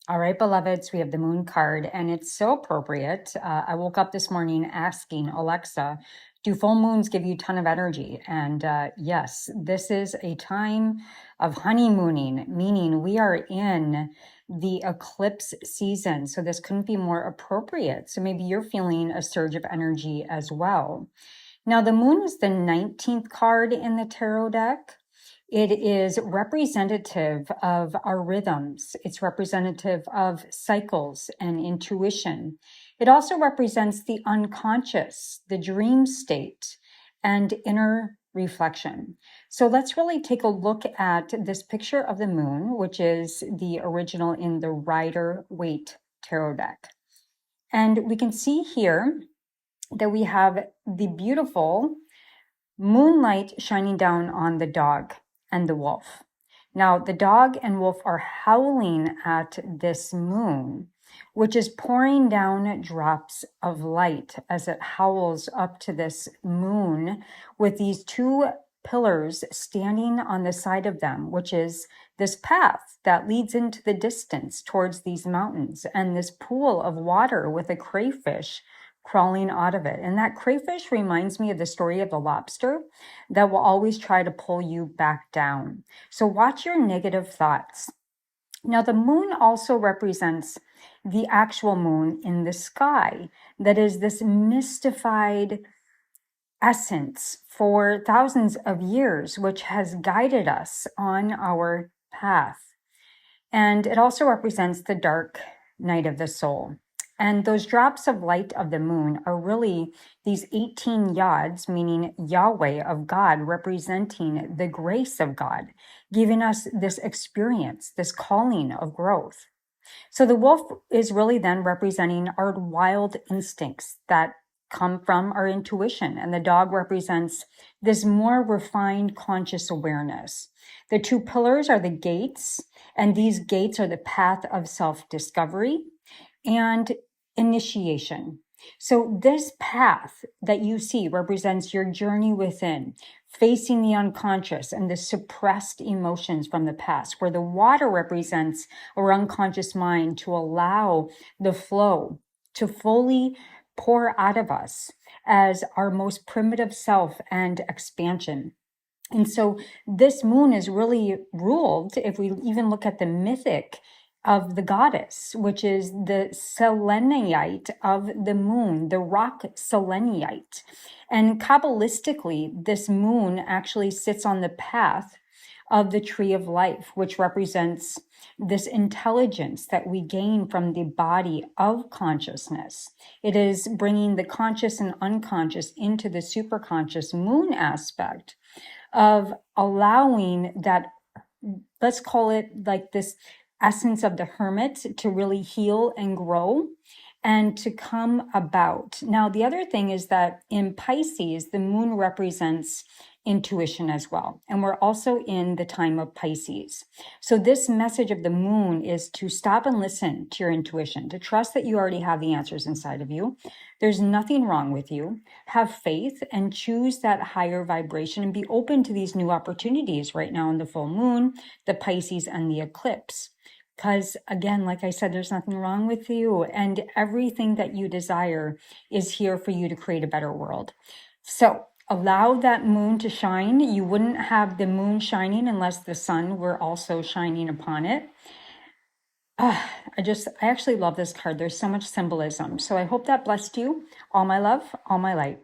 All right, beloveds, we have the moon card, and it's so appropriate. I woke up this morning asking Alexa, do full moons give you a ton of energy? And yes, this is a time of honeymooning, meaning we are in the eclipse season. So this couldn't be more appropriate. So maybe you're feeling a surge of energy as well. Now, the moon is the 19th card in the tarot deck. It is representative of our rhythms. It's representative of cycles and intuition. It also represents the unconscious, the dream state, and inner reflection. So let's really take a look at this picture of the moon, which is the original in the Rider-Waite tarot deck. And we can see here that we have the beautiful moonlight shining down on the dog and the wolf. Now, the dog and wolf are howling at this moon, which is pouring down drops of light as it howls up to this moon with these two pillars standing on the side of them, which is this path that leads into the distance towards these mountains and this pool of water with a crayfish crawling out of it. And that crayfish reminds me of the story of the lobster that will always try to pull you back down. So watch your negative thoughts. Now, the moon also represents the actual moon in the sky. That is this mystified essence for thousands of years, which has guided us on our path. And it also represents the dark night of the soul. And those drops of light of the moon are really these 18 yods, meaning Yahweh of God, representing the grace of God, giving us this experience, this calling of growth. So the wolf is really then representing our wild instincts that come from our intuition, and the dog represents this more refined conscious awareness. The two pillars are the gates, and these gates are the path of self-discovery and initiation. So this path that you see represents your journey within, facing the unconscious and the suppressed emotions from the past, where the water represents our unconscious mind to allow the flow to fully pour out of us as our most primitive self and expansion. And so this moon is really ruled, if we even look at the mythic of the goddess, which is the selenite of the moon, the rock selenite. And Kabbalistically, this moon actually sits on the path of the tree of life, which represents this intelligence that we gain from the body of consciousness. It is bringing the conscious and unconscious into the superconscious moon aspect of allowing that, let's call it like this essence of the hermit to really heal and grow and to come about. Now, the other thing is that in Pisces, the moon represents intuition as well. And we're also in the time of Pisces. So this message of the moon is to stop and listen to your intuition, to trust that you already have the answers inside of you. There's nothing wrong with you. Have faith and choose that higher vibration and be open to these new opportunities right now in the full moon, the Pisces, and the eclipse. Because again, like I said, there's nothing wrong with you, and everything that you desire is here for you to create a better world. So allow that moon to shine. You wouldn't have the moon shining unless the sun were also shining upon it. I actually love this card. There's so much symbolism. So I hope that blessed you. All my love, all my light.